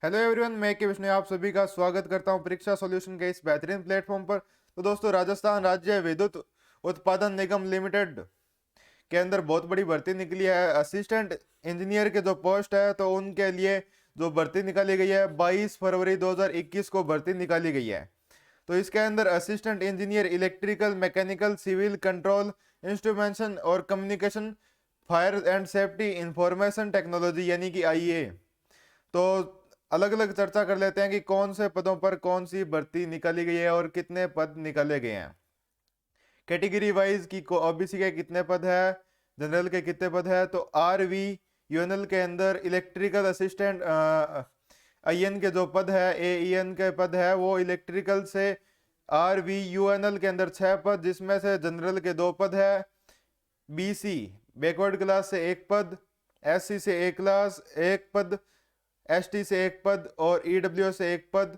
Hello everyone, मैं के विष्णु आप सभी का स्वागत करता हूं परीक्षा सॉल्यूशन के इस बेहतरीन प्लेटफॉर्म पर। तो दोस्तों, राजस्थान राज्य विद्युत उत्पादन निगम लिमिटेड के अंदर बहुत बड़ी भर्ती निकली है। असिस्टेंट इंजीनियर के जो पोस्ट है तो उनके लिए जो भर्ती निकाली गई है 22 फरवरी 2021 को भर्ती निकाली गई है। तो इसके अंदर assistant engineer electrical, mechanical, civil, control, instrumentation और communication, fire and safety, information technology यानी कि आईए। तो अलग अलग चर्चा कर लेते हैं कि कौन से पदों पर कौन सी भर्ती निकाली गई है और कितने पद निकाले गए हैं। कैटेगरी वाइज की ओबीसी के कितने पद है, जनरल के कितने पद है। तो आरवी यूएनएल के अंदर इलेक्ट्रिकल असिस्टेंट आईएन के जो पद है, एईएन के पद है, वो इलेक्ट्रिकल से आरवी यूएनएल के अंदर 6 पद, जिसमें से जनरल के 2 पद है। बीसी बैकवर्ड क्लास से 1 पद, एससी से 1 क्लास 1 पद, एसटी से 1 पद और ईडब्ल्यू से 1 पद।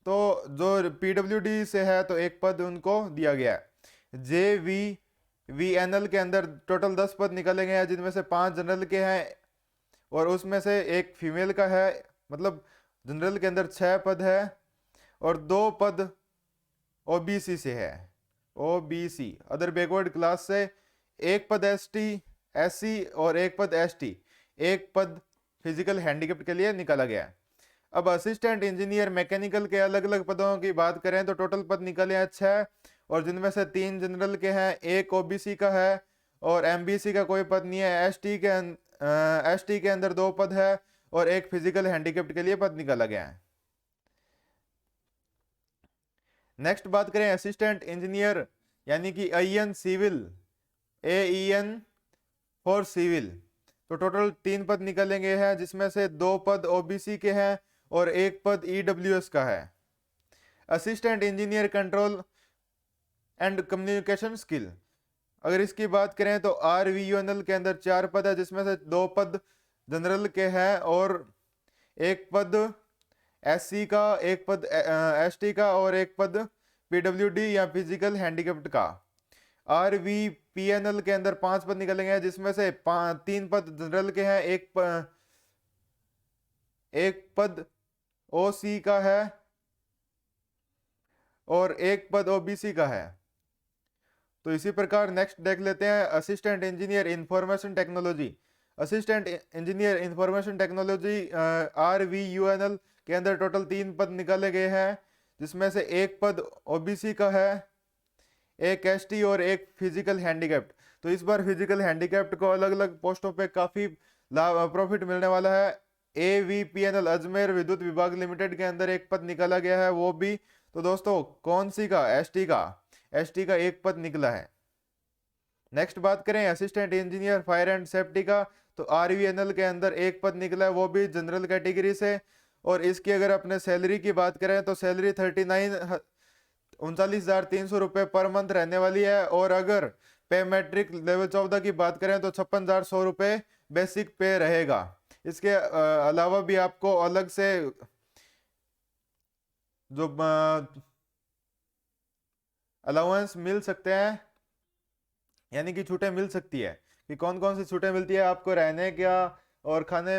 तो जो पीडब्ल्यूडी से है तो 1 पद उनको दिया गया है। जे वी वी एन एल के अंदर टोटल 10 पद निकाले गए हैं, जिनमें से 5 जनरल के हैं और उसमें से 1 फीमेल का है। मतलब जनरल के अंदर 6 पद है और 2 पद ओबीसी से है। ओबीसी अदर बैकवर्ड क्लास से 1 पद एसटी एससी और 1 पद एसटी, 1 पद फिजिकल हैंडीकैप्ड के लिए निकाला गया है। अब असिस्टेंट इंजीनियर मैकेनिकल के अलग अलग पदों की बात करें तो टोटल पद निकले हैं 6 और जिनमें से 3 जनरल के हैं, 1 ओबीसी का है और एमबीसी का कोई पद नहीं है। एसटी के अंदर 2 पद है और 1 फिजिकल हैंडीकैप्ड के लिए पद निकाला गया है। नेक्स्ट बात करें असिस्टेंट इंजीनियर यानी कि AEN civil, AEN for civil. तो टोटल 3 पद निकलेंगे हैं, जिसमें से 2 पद ओबीसी के हैं और 1 पद ईडब्ल्यूएस का है। Assistant engineer control and communication skill, अगर इसकी बात करें तो आरवीयूएनएल के अंदर 4 पद है, जिसमें से 2 पद जनरल के हैं और 1 पद एससी का, 1 पद एसटी का और 1 पद पीडब्ल्यूडी या फिजिकल हैंडीकैप्ड का। आरवीपीएनएल के अंदर 5 पद निकलेंगे हैं, जिसमें से 3 पद जनरल के हैं, 1 पद ओसी का है और 1 पद ओबीसी का है। तो इसी प्रकार नेक्स्ट देख लेते हैं assistant engineer information technology. Assistant engineer information technology RVUNL के अंदर टोटल 3 पद निकाले गए हैं, जिसमें से 1 पद ओबीसी का है, 1 एसटी और 1 फिजिकल हैंडीकैप्ड। तो इस बार फिजिकल हैंडीकैप्ड को अलग अलग पोस्टों पे काफी लाभ प्रॉफिट मिलने वाला है। एवीपीएनएल अजमेर विद्युत विभाग लिमिटेड के अंदर 1 पद निकाला गया है, वो भी तो दोस्तों कौन सी का, एसटी का 1 पद निकला है। नेक्स्ट बात करें assistant engineer fire and safety का, तो आरवीएनएल के अंदर 1 पद निकला है, वो भी जनरल कैटेगरी से। और इसकी अगर अपने सैलरी की बात करें तो सैलरी 39,39,300 रुपये पर मंथ रहने वाली है। और अगर पे मैट्रिक लेवल 14 की बात करें तो 56,100 रुपये बेसिक पे रहेगा। इसके अलावा भी आपको अलग से जो अलाउंस मिल सकते हैं, यानी कि छूटें मिल सकती है। कि कौन कौन सी छूटें मिलती है आपको, रहने क्या और खाने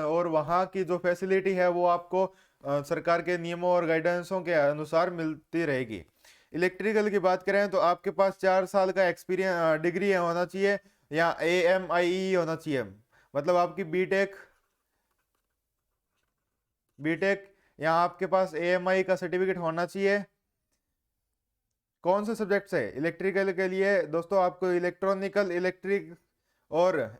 और वहाँ की जो फैसिलिटी है वो आपको सरकार के नियमों और गाइडेंसों के अनुसार मिलती रहेगी। इलेक्ट्रिकल की बात करें तो आपके पास 4 साल का एक्सपीरियंस डिग्री होना चाहिए या AMIE होना चाहिए। मतलब आपकी बीटेक बीटेक या आपके पास AMI का सर्टिफिकेट होना चाहिए। कौन से सब्जेक्ट से इलेक्ट्रिकल के लिए दोस्तों, आपको इलेक्ट्रॉनिकल, इलेक्ट्रिक और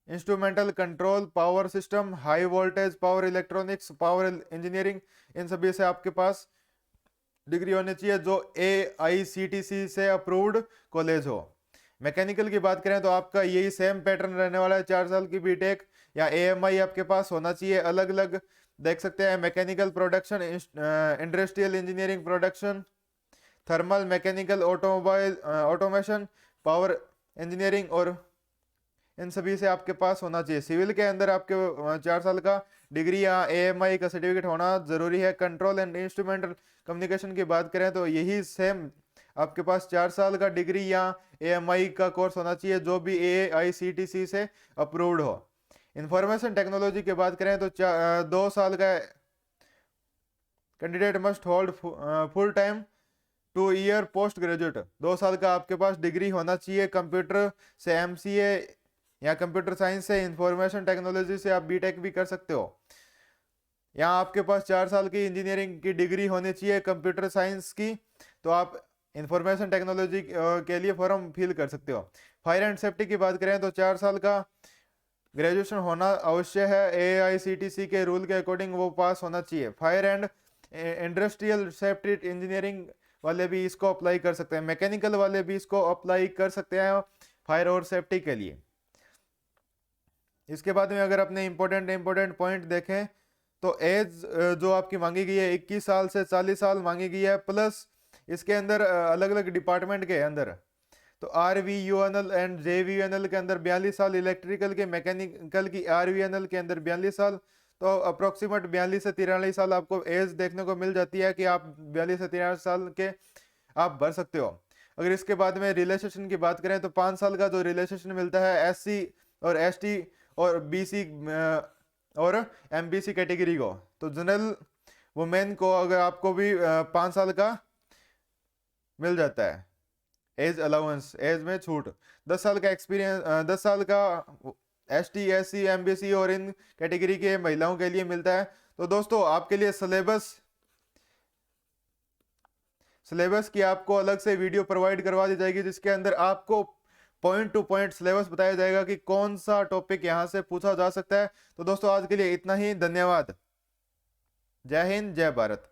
instrumental control, power system, high voltage power electronics, power engineering, इन सभी से आपके पास डिग्री होनी चाहिए जो AICTC से अप्रूव्ड कॉलेज हो। मैकेनिकल की बात करें तो आपका यही सेम पैटर्न रहने वाला है, 4 साल की बीटेक या AMI आपके पास होना चाहिए। अलग अलग देख सकते हैं, mechanical production, industrial engineering production, thermal, mechanical, automobile automation, power engineering, और इन सभी से आपके पास होना चाहिए। सिविल के अंदर आपके 4 साल का डिग्री या AMI का सर्टिफिकेट होना जरूरी है। कंट्रोल एंड इंस्ट्रूमेंटल कम्युनिकेशन की बात करें तो यही सेम आपके पास 4 साल का डिग्री या AMI का कोर्स होना चाहिए, जो भी AICTC से अप्रूव्ड हो। इंफॉर्मेशन टेक्नोलॉजी की बात करें तो 2 साल का candidate must hold full time 2 year post graduate. 2 साल का आपके पास डिग्री होना चाहिए कंप्यूटर से, एमसीए या कंप्यूटर साइंस से, इंफॉर्मेशन टेक्नोलॉजी से आप बीटेक भी कर सकते हो। यहाँ आपके पास 4 साल की इंजीनियरिंग की डिग्री होनी चाहिए कंप्यूटर साइंस की, तो आप इंफॉर्मेशन टेक्नोलॉजी के लिए फॉर्म फिल कर सकते हो। फायर एंड सेफ्टी की बात करें तो 4 साल का ग्रेजुएशन होना अवश्य है, AICTC के रूल के अकॉर्डिंग वो पास होना चाहिए। Fire and industrial safety engineering वाले भी इसको अप्लाई कर सकते हैं, मैकेनिकल वाले भी इसको अप्लाई कर सकते हैं फायर और सेफ्टी के लिए। इसके बाद में अगर अपने इंपॉर्टेंट पॉइंट देखें तो एज जो आपकी मांगी गई है 21 साल से 40 साल मांगी गई है, प्लस इसके अंदर अलग अलग डिपार्टमेंट के अंदर तो RVUNL एंड JVUNL के अंदर 42 साल, इलेक्ट्रिकल के मैकेनिकल की RVNL के अंदर 42 साल, तो अप्रोक्सीमेट 42 से 43 साल आपको एज देखने को मिल जाती है कि आप 42 से 43 साल के आप भर सकते हो। अगर इसके बाद में रिलैक्सेशन की बात करें तो 5 साल का जो रिलैक्सेशन मिलता है SC और ST और BC और MBC कैटेगरी को, तो जनरल वुमेन को अगर आपको भी 5 साल का मिल जाता है एज अलाउंस, एज में छूट। 10 साल का एक्सपीरियंस, 10 साल का ST SC MBC और इन कैटेगरी के महिलाओं के लिए मिलता है। तो दोस्तों आपके लिए सिलेबस की आपको अलग से वीडियो प्रोवाइड करवा दी जाएगी, जिसके अंदर आपको पॉइंट टू पॉइंट सिलेबस बताया जाएगा कि कौन सा टॉपिक यहां से पूछा जा सकता है। तो दोस्तों आज के लिए इतना ही, धन्यवाद, जय हिंद जय भारत।